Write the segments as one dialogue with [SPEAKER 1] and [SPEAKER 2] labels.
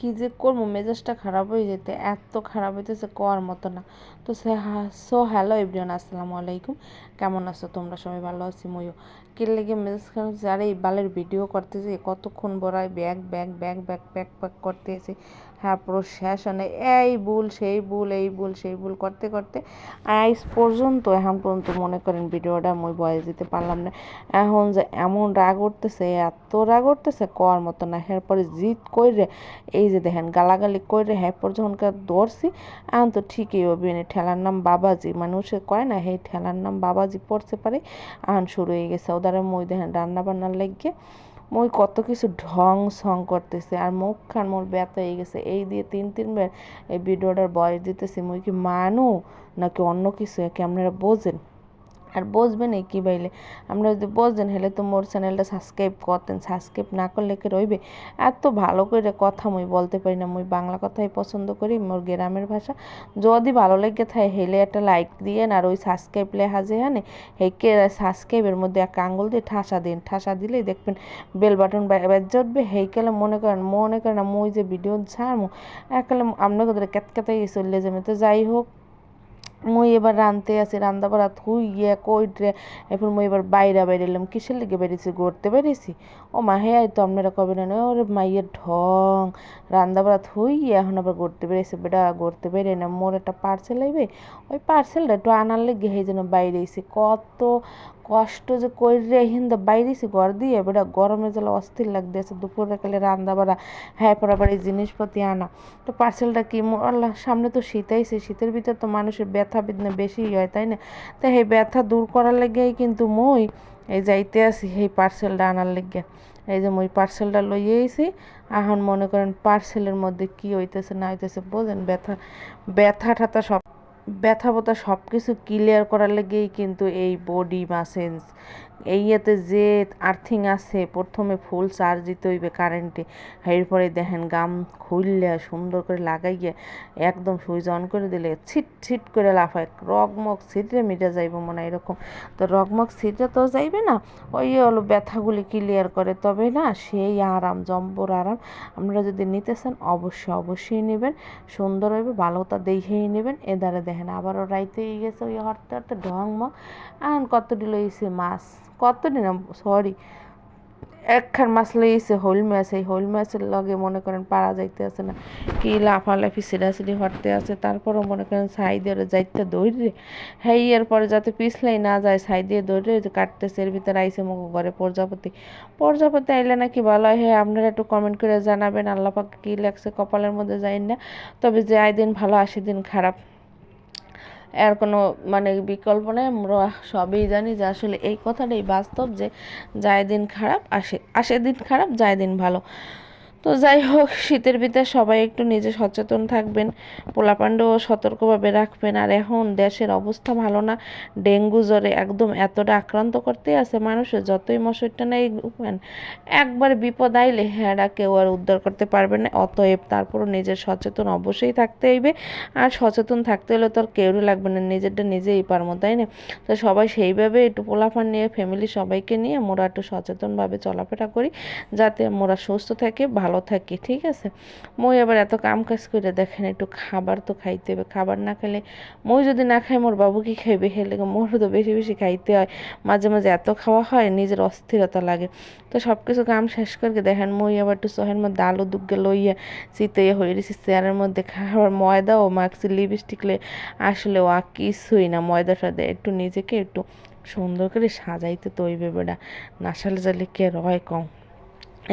[SPEAKER 1] কি যে করবো, মেজাজটা খারাপ হয়ে যেতে, এত খারাপ হইতেছে কর মতো না। তো হ্যালো এভরিওয়ান, আসসালামু আলাইকুম। কেমন আছো তোমরা? সবাই ভালো আছি, ময়ও কে লেগে মেজাজ খারাপ। যারা এই বালের ভিডিও করতেছে কতক্ষণ বড়াই bag bag bag bag bag bag করতেছি, হ্যাঁ পুরো শেষ হয় এই ভুল সেই ভুল এই ভুল সেই ভুল করতে করতে আজ পর্যন্ত এখন পর্যন্ত মনে করেন ভিডিওটা মই বয়স দিতে পারলাম না। এখন যে এমন রাগ উঠতেছে, এত রাগ উঠতেছে কর মতো না। এরপরে জিদ করে এই যে দেখেন গালাগালি করে এরপর যখনকার দৌড়ছি এখন তো ঠিকই হবে। ঠেলার নাম বাবাজি, মানুষে কয় না সেই ঠেলার নাম বাবাজি পড়তে পারে। এখন শুরু হয়ে গেছে ওদারে মই দেখেন রান্না বান্নার লাগিয়ে মই কত কিছু ঢং সং করতেছে, আর মুখ খান মোর ব্যথা হয়ে গেছে। এই দিয়ে তিনবার এই ভিডিওটার বয়স দিতেছি। মই কি মানু নাকি অন্য কিছু, কি আপনারা বোঝেন? আর বুঝবেন এই কি বাইলে আমরা যদি বুঝতেন হলে তো মোর চ্যানেলটা সাবস্ক্রাইব করতেন। সাবস্ক্রাইব না করলে কি রইবে? এত ভালো করে কথা মুই বলতে পারি না। মুই বাংলা কথাই পছন্দ করি, মোর গ্রামের ভাষা। যদি ভালো লেগে থাকে হেলে একটা লাইক দিয়েন, আর ওই সাবস্ক্রাইব লেখা যে হানে হেকে সাবস্ক্রাইবের মধ্যে এক আঙ্গুল দিয়ে ঠাসা দিন। ঠাসা দিলেই দেখবেন বেল বাটন বেজে উঠবে। হেইকালে মনে করেন মুই যে ভিডিও ছাড়মু একালে আপনাকে ক্যাতক্যাতাই চলে যাবে। তো যাই হোক, মুই এবার রাঁধতে আছি, রান্না বাড়া থুইয়া কইটে এরপর মুই এবার বাইরে এলাম। কিসের লিগে বেরিয়েছি? ঘুরতে বেরিয়েছি। ও মা হে তো আপনারা কবে না ওরে মাইয়ের ঢং, রান্না বাড়া থুইয়া এখন আবার ঘুরতে বেরিয়েছে। বেটা ঘুরতে বেরিয়ে না, মোর একটা পার্সেল আইবে, ওই পার্সেলটা একটু আনার লেগে সেই জন্য বাইরে এসেছি। কত কষ্ট যে কইরে হিন্দা বাইরেছি ঘর দিয়ে, বেটা গরমে জ্বালা অস্থির লাগতেছে। দুপুরে কালে রান্না বাড়া হ্যাঁ পর আবার এই জিনিসপাতি আনা। তো পার্সেলটা কি আল্লাহ, সামনে তো শীত আইছে, শীতের ভিতর তো মানুষের ব্যথা বেদনা বেশি হয়, তাই না? তো এই ব্যথা দূর করার লেগেই কিন্তু মই এই যাইতে আছি এই পার্সেলটা আনার লেগে। এই যে মই পার্সেলটা লইয়ে আইছি। এখন মনে করেন পার্সেলের মধ্যে কি হইতেছে না হইতেছে বোঝেন? ব্যথা ঠাতা সব ব্যথা ব্যথা সব কিছু ক্লিয়ার করার লেগেই কিন্তু এই বডি মাসেজ। এইয়াতে যে আর্থিং আছে, প্রথমে ফুল চার্জ দিতে হইবে কারেন্টে। এরপরে দেখেন গাম খুললে সুন্দর করে লাগাইয়ে একদম সুইচ অন করে দিলে ছিট ছিট করে লাফায়, রগমগ ছিটে মিটে যাইব মনে হয় এরকম। তো রগমগ ছিটে তো যাইবে না, ওই হলো ব্যথাগুলি ক্লিয়ার করে। তবে না সেই আরাম, জম্বর আরাম। আপনারা যদি নিতে চান অবশ্যই নেবেন, সুন্দর হইবে, ভালোটা দেখেই নেবেন। এদারে দেখেন আবারও রাইতেই গেছে ওই হরতে হরতে ঢং মগ। এখন কতটি লইছে মাছ, কতটি না সরি একখান মাছ লইছে হোল মাছ। এই হোল মাছের লগে মনে করেন পারা যাইতে আছে না, কি লাফালাফি সিডাসিডি হরতে আছে। তারপরও মনে করেন ছাই দিয়ে যাইতে দৌড়ে হেই এরপরে যাতে পিছলাই না যায় ছাই দিয়ে দৌড়ে কাটতেছে। এর ভিতরে আইসে মুখ ঘরে প্রজাপতি আইলে নাকি ভালো হয়। হ্যাঁ আপনারা একটু কমেন্ট করে জানাবেন আল্লাহ পাক কি লাগছে কপালের মধ্যে যাই না। তবে যে দিন ভালো আসে দিন খারাপ, এর কোনো মানে বিকল্প নেই। আমরা সবই জানি যে আসলে এই কথাটাই বাস্তব যে যায় দিন খারাপ আসে দিন খারাপ, যায় দিন ভালো। তো যাই হোক, শীতের ভিতরে সবাই একটু নিজে সচেতন থাকবেন, পোলাপান্ডও সতর্কভাবে রাখবেন। আর এখন দেশের অবস্থা ভালো না, ডেঙ্গু জ্বরে একদম এতটা আক্রান্ত করতে আছে মানুষের, যতই মশারিটা নেই একবার বিপদ আইলে হ্যাঁ কেউ আর উদ্ধার করতে পারবে না। অতএব তারপরও নিজের সচেতন অবশ্যই থাকতে হইবে। আর সচেতন থাকতে হলে তো আর কেউই লাগবে না, নিজেরটা নিজেই পারবো, তাই না? তো সবাই সেইভাবে একটু পোলাপান নিয়ে ফ্যামিলি সবাইকে নিয়ে মোরা একটু সচেতনভাবে চলাফেরা করি, যাতে মোরা সুস্থ থাকি ভালো থাকি, ঠিক আছে? মই আবার এত কাম কাজ করে দেখেন একটু খাবার তো খাইতে হবে। খাবার না খেলে মই যদি না খাই মোর বাবু কি খাইবে? হেলে মোরও তো বেশি বেশি খাইতে হয়। মাঝে মাঝে এত খাওয়া হয় নিজের অস্থিরতা লাগে। তো সব কিছু কাম শেষ করে দেখেন মই আবার একটু চহের মধ্যে আলু দুগ্গে লইয়া চিতইয়া হয়ে রয়েছি চেয়ারের মধ্যে। খাবার ময়দাও মাখছি, লিপস্টিক আসলে ও কিছুই না। ময়দাটা দেয় একটু নিজেকে একটু সুন্দর করে সাজাইতে তৈবে বেড়া, না সাজালে কে রয় কম।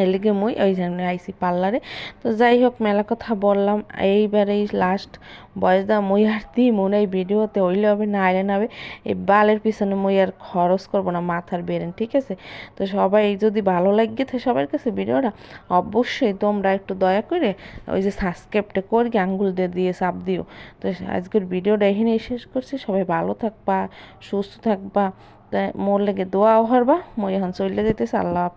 [SPEAKER 1] এর লিগে মুই ওই জন্য আইসি পার্লারে। তো যাই হোক, মেলা কথা বললাম, এইবারেই লাস্ট বয়স দা মুই আর দিই মনে এই ভিডিওতে হইলে হবে না আইলে না হবে। এই বালের পিছনে মুই আর খরচ করবো না মাথার বেরেন, ঠিক আছে? তো সবাই যদি ভালো লাগে থাকে সবার কাছে ভিডিওটা, অবশ্যই তোমরা একটু দয়া করে ওই যে সাবস্ক্রাইবটা করি আঙ্গুল দিয়ে চাপ দিও। তো আজকের ভিডিওটা এখানেই শেষ করছি। সবাই ভালো থাকবা, সুস্থ থাকবা, তাই মোর লেগে দোয়াও হরবা। মই এখন চলে যেতেছে। আল্লাহ হাফেজ।